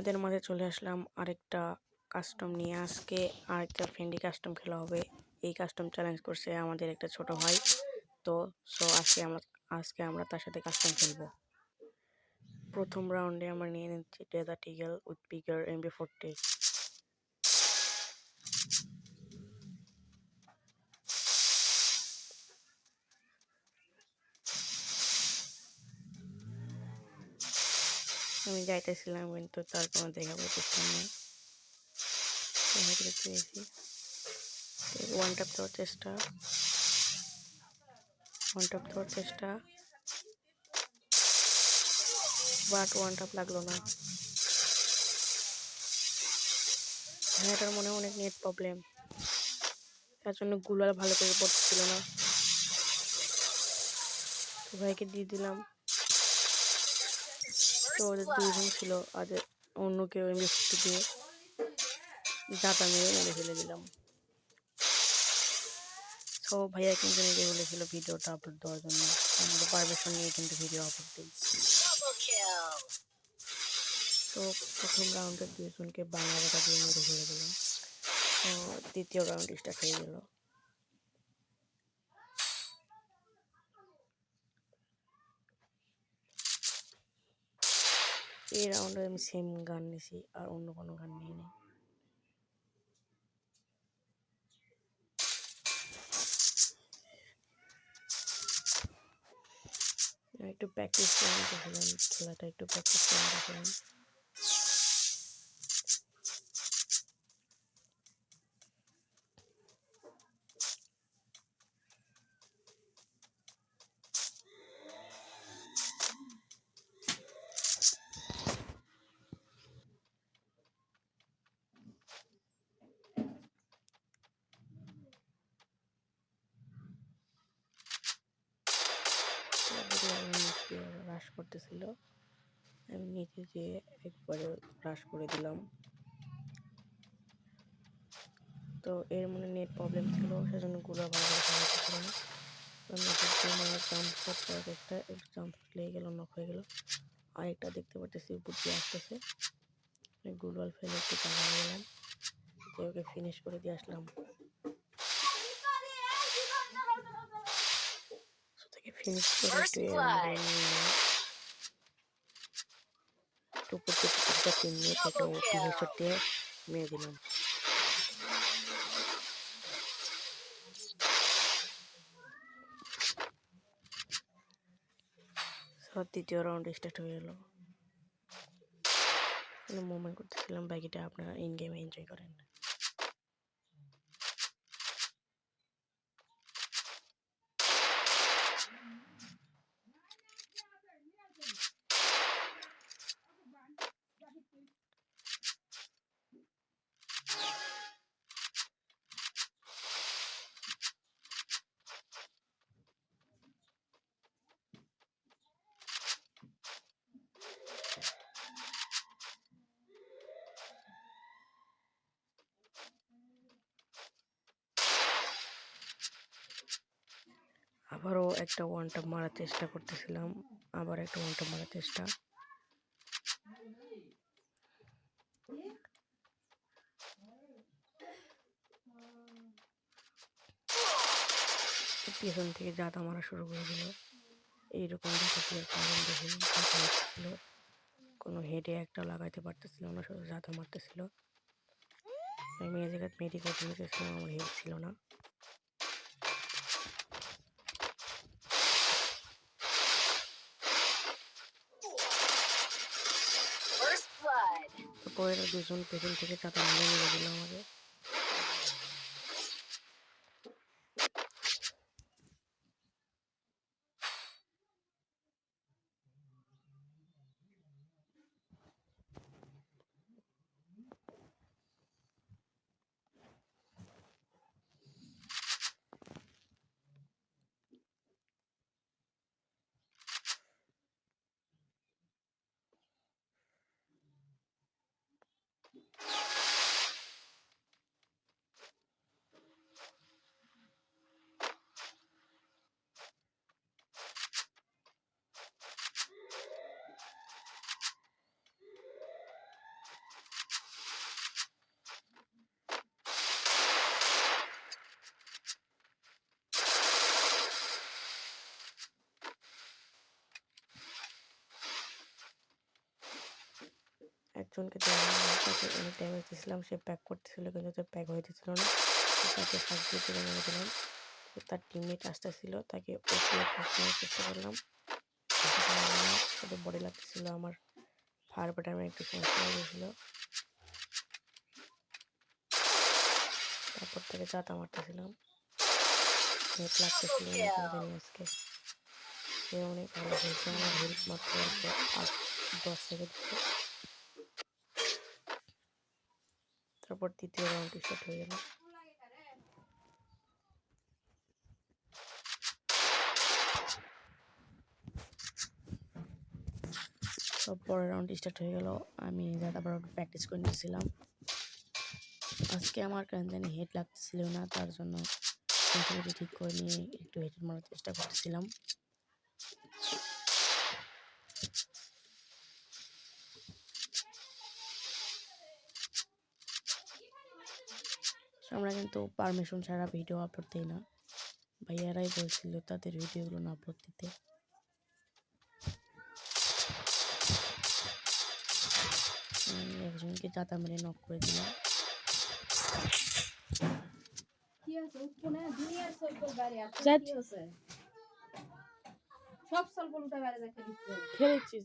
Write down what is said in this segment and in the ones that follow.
আপনাদের মাঝে চলে আসলাম আরেকটা কাস্টম নিয়ে। আজকে আরেকটা ফ্রেন্ডলি কাস্টম খেলা হবে। এই কাস্টম চ্যালেঞ্জ করছে আমাদের একটা ছোট ভাই। তো আজকে আমরা তার সাথে কাস্টম খেলবো। প্রথম রাউন্ডে আমরা নিয়ে নিচ্ছি ডেজার্ট ইগল উইথ পিগার MB40। আমি যাইতেছিলাম কিন্তু তার কোনো দেখা পাইতেছিলাম না। ওয়ান ট্যাপ দেওয়ার চেষ্টা বাট ওয়ান ট্যাপ লাগলো না। এটার মনে অনেক নেট প্রবলেম, তার জন্য গুলাল ভালো করে পড়তেছিল না। তো ভাইকে দিয়ে দিলাম। তো ওদের দুইজন ছিল, আজ অন্য কেউ MB40 দিয়ে জাতা মেরে ফেলে দিলাম। তো ভাইয়া কিন্তু নিজে বলেছিল ভিডিওটা আপলোড দেওয়ার জন্য, আমাদের পারমিশন নিয়ে কিন্তু ভিডিও আপলোড দিই। তো প্রথম রাউন্ডে দুইজনকে বাংলা কথা দিয়ে মেরে ফেলে দিলাম। তো দ্বিতীয় রাউন্ড স্টার্ট হয়ে গেল। এই রাউন্ডে আমি সেম গান নিয়েছি, আর অন্য কোনো গান নিয়ে নিই। একটু প্র্যাকটিস করে নিতেছিলাম, খেলাটা একটু প্র্যাকটিস করে নিতেছিলাম। রাশ করতেছিল, আমি নিচে যেয়ে একবারে রাশ করে দিলাম। তো এর মনে নেট প্রবলেম ছিল, সেজন্য গুলো ভালো করে ছিল না। জাম্প লেগে গেল, নক হয়ে গেল। আরেকটা দেখতে পাচ্ছি উপর দিয়ে আসতেছে, গুলওয়াল ফেলে একটু টাকা গেলাম, ওকে ফিনিশ করে দিয়ে আসলাম। ফিনিশ করে উপর থেকে নিয়ে থেকে হেডশট দিয়ে মেরে দিলাম। দ্বিতীয় রাউন্ড স্টার্ট হয়ে গেল। মুভমেন্ট করতেছিলাম, বাকিটা আপনারা ইন গেমে এনজয় করেন। আবারও একটা ওয়ান ট্যাপ মারার চেষ্টা করতেছিলাম, আবার একটা ওয়ান ট্যাপ মারার চেষ্টা। পিছন থেকে জাতা মারা শুরু করে দিল। এইরকম ছিল, কোনো হেডে একটা লাগাইতে পারতেছিল না, শুধু জাতা মারতেছিল। আমি এই জায়গায় মেডিকেল নিতেছিলাম, আমার হেড ছিল না। তারপরে দুজন পেছন থেকে জাতা মেরে দিল আমাকে। একজনকে তাকে অনেক ড্যামেজ দিয়েছিলাম, সে প্যাক করতেছিল কিন্তু সে প্যাক হইতেছিল না, তাকে ফাঁক দিয়ে তুলে মেরে দিলাম। তার টিমমেট আসতেছিল, তাকে ওপরে নেওয়ার চেষ্টা করলাম, ওদের বডি লাগতেছিল, আমার ফায়ার বাটনে একটু সমস্যা হয়ে গেছিল। তারপর তাকে চাতা মারতেছিলাম, হেড লাগতেছিল না কিন্তু আজকে সে অনেক ভালো খেলছে, আমার হেল্প মাত্র অল্প 8-10 সেকেন্ড। তারপর দ্বিতীয় রাউন্ড স্টার্ট হয়ে গেল। পরের রাউন্ড স্টার্ট হয়ে গেল, আমি তারপর প্র্যাকটিস করে নিয়েছিলাম। আজকে আমার কেন জানি হেড লাগতেছিল না, তার জন্য সেন্সিটিভিটি ঠিক করে নিয়ে একটু হেড মারার চেষ্টা করতেছিলাম। আমরা কিন্তু পারমিশন ছাড়া ভিডিও আপলোড দিই না, ভাইয়ারাই বলছিল তাদের ভিডিওগুলো না আপলোড দিতে। আমি একজনকে জাতা মেরে নক করে দিলাম। খেলেছি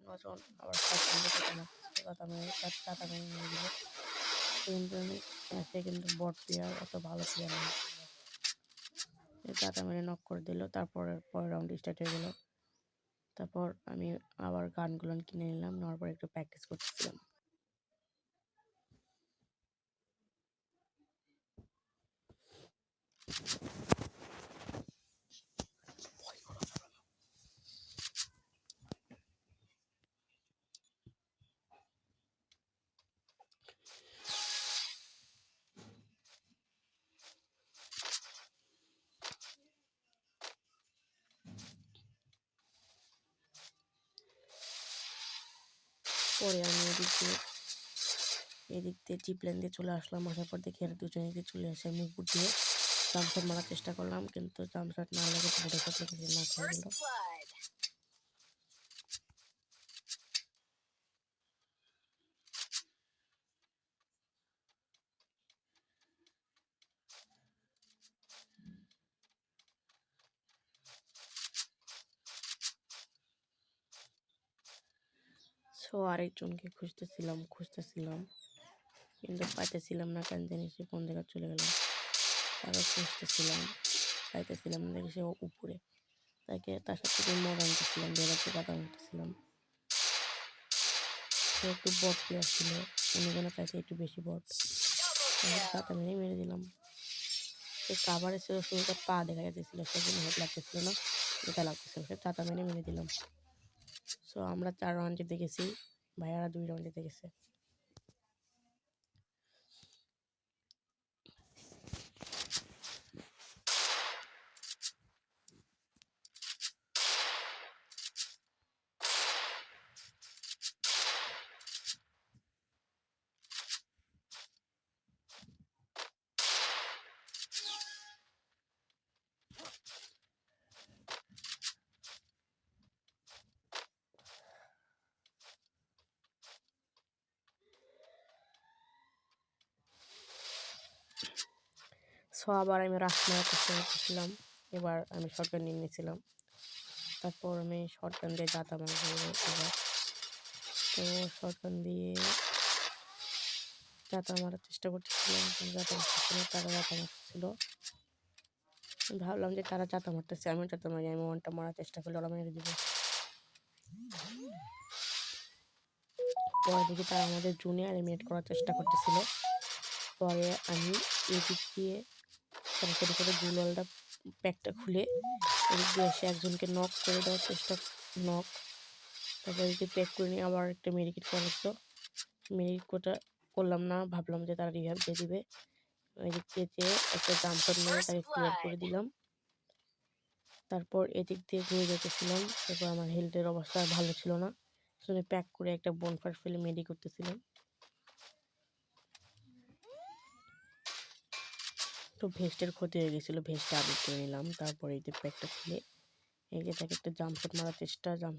নজন আবার চাতা মেরে নিয়ে দিল, সে কিন্তু বট প্লেয়ার, অত ভালো প্লেয়ার না, চাতা মেরে নক করে দিল। পরের রাউন্ড স্টার্ট হয়ে গেল। তারপর আমি আবার গানগুলো কিনে নিলাম, নেওয়ার পর একটু প্র্যাকটিস করতেছিলাম। পরে আমি এদিক দিয়ে জিপ লাইন দিয়ে চলে আসলাম, আসার পর দেখি আর দুজনে দিয়ে চলে আসে, আমি উপর দিয়ে জাম্পশট মারার চেষ্টা করলাম কিন্তু জাম্পশট না লেগে বড় শট লেগেছে, না খেয়ে গেল। সো আরেকজনকে খুঁজতেছিলাম কিন্তু পাইতেছিলাম না, কেন জানি সে কোন জায়গায় চলে গেলাম। তাকে খুঁজতেছিলাম, পাইতেছিলাম না, দেখি সে উপরে, তার সাথে মদ আনতেছিলাম, বেড়াতে কাটা আনতেছিলাম। সে একটু বট প্লেয়ার ছিল, উনি যেন চাইছে একটু বেশি বট, কাটা মেরে দিলাম। সে কাভারে ছিল, শুধু তার পা দেখা যাচ্ছিল, সেজন্য হেড লাগতেছিল না, এটা লাগতেছিল, সে চাতা মেরে দিলাম। সো আমরা 4 রাউন্ড জিতে গেছি, ভাইয়ারা 2 রাউন্ড জিতে গেছে। সো আবার আমি রাশ মারার চেষ্টা করতেছিলাম, এবার আমি শটগান নিয়ে নিয়েছিলাম। তারপর আমি শটগান দিয়ে জাতা মারবো এবার। তো শটগান দিয়ে জাতা মারার চেষ্টা করতেছিলাম, জাতা মারতেছিল, তারা জাতা মারতেছিল। ভাবলাম যে তারা জাতা মারতেছে, আমি জাতা মারি, আমি ওয়ানটা মারার চেষ্টা করলে ওরা মেরে দিবে। পরে দেখি তারা আমাদের জুনিয়র এলিমিনেট করার চেষ্টা করতেছিল। পরে আমি এদিক দিয়ে সরাসরি করে গুলওয়ালটা প্যাকটা খুলে এদিক দিয়ে এসে একজনকে নক করে দেওয়ার চেষ্টা, নক। তারপর এদিকে প্যাক করে নিয়ে আবার একটা মেডিকেট করা লাগতো, মেডিকেট করলাম না, ভাবলাম যে তারা রিহ্যাব দিয়ে দিবে, এদিক দিয়ে একটা জাম্প শট মেরে তাকে ক্লিয়ার করে দিলাম। তারপর এদিক দিয়ে ঘুরে যেতেছিলাম। তারপর আমার হেলথের অবস্থা ভালো ছিল না, শুনে প্যাক করে একটা বোনফায়ার ফেলে মেডি করতেছিলাম। তো ভেস্টের ক্ষতি হয়ে গেছিলো, ভেস্টটা আপডেট করে নিলাম। তারপরে এই যে প্যাকটা খুলে এই যে তাকে একটা জাম্প শট মারার চেষ্টা, জাম্প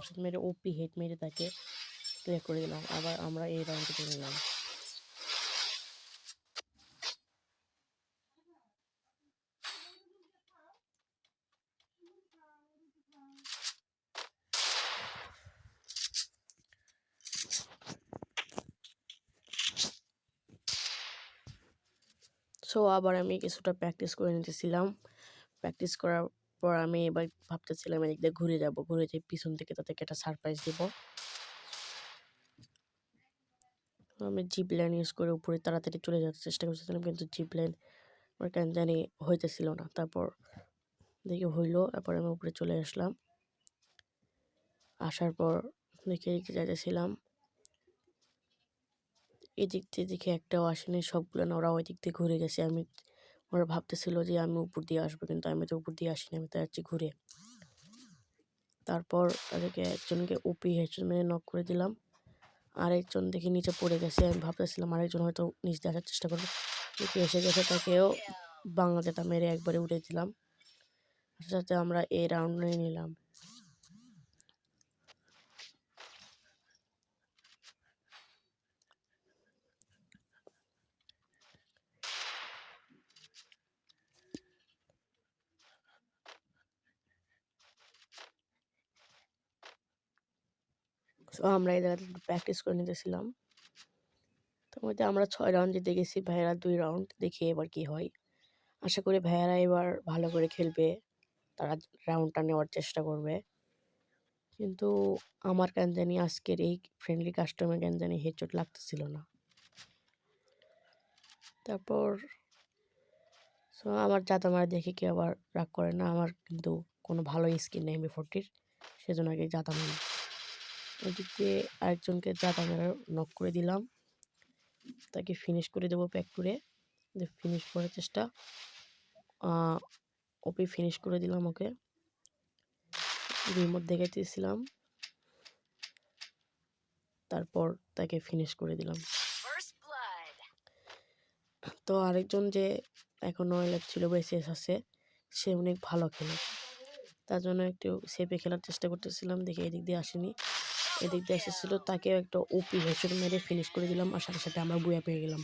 শট মেরে ওপি হেড মেরে তাকে ক্লিয়ার করে দিলাম। আবার আমরা এই রাউন্ডে চলে নিলাম। সো আবার আমি কিছুটা প্র্যাকটিস করে নিতেছিলাম। প্র্যাকটিস করার পর আমি এবার ভাবতেছিলাম এদিক দিয়ে ঘুরে যাব, ঘুরে যেয়ে পিছন থেকে তাদেরকে একটা সারপ্রাইজ দেবো। আমি জিপ লাইন ইউজ করে উপরে তাড়াতাড়ি চলে যাওয়ার চেষ্টা করতেছিলাম, কিন্তু জিপ লাইন আমার কেন জানি হইতেছিল না। তারপর দেখি হইলো, তারপর আমি উপরে চলে আসলাম। আসার পর দেখে যাইতেছিলাম, এদিক দিয়ে দেখে একটাও আসেনি, সবগুলো না ওরা ওই দিক দিয়ে ঘুরে গেছে। ওরা ভাবতেছিল যে আমি উপর দিয়ে আসবো, কিন্তু আমি তো উপর দিয়ে আসিনি, আমি তো যাচ্ছি ঘুরে। তারপর তাদেরকে একজনকে ওপি হেডশট মেরে নক করে দিলাম। আরেকজন দেখে নিচে পড়ে গেছে, আমি ভাবতেছিলাম আরেকজন হয়তো নিচ দিয়ে আসার চেষ্টা করবে, দেখে এসে গেছে, তাকেও বাংলাদেশটা মেরে একবারে উঠে দিলাম। সাথে আমরা এই রাউন্ড নিয়ে নিলাম। তো আমরা এই জায়গাতে একটু প্র্যাকটিস করে নিতেছিলাম। তার মধ্যে আমরা 6 রাউন্ড জিতে গেছি, ভাইয়েরা 2 রাউন্ড। দেখি এবার কি হয়। আশা করি ভাইয়েরা এবার ভালো করে খেলবে, তারা রাউন্ডটা নেওয়ার চেষ্টা করবে। কিন্তু আমার কেন জানি আজকের এই ফ্রেন্ডলি কাস্টমে কেন জানি হেডশট লাগতেছিল না। তারপর আমার জাতা মারা দেখে কেউ আবার রাগ করে না, আমার কিন্তু কোনো ভালো স্কিন নেই M40-র, সেজন্য আগে জাতা মারি। ওদিক দিয়ে আরেকজনকে জাতা মারা নক করে দিলাম, তাকে ফিনিশ করে দেবো প্যাক করে। ফিনিশ করার চেষ্টা, ওপি ফিনিশ করে দিলাম ওকে, রিমোট দেখাতেছিলাম, তারপর তাকে ফিনিশ করে দিলাম। তো আরেকজন যে এখনো লাইফ ছিল বা শেষ আছে, সে অনেক ভালো খেলে, তার জন্য একটু সেফে খেলার চেষ্টা করতেছিলাম। দেখে এদিক দিয়ে আসেনি, এদিক দিয়ে এসেছিলো, তাকেও একটা ওপি হেডশট মেরে ফিনিশ করে দিলাম, আর সাথে সাথে আমরা বুয়া পেয়ে গেলাম।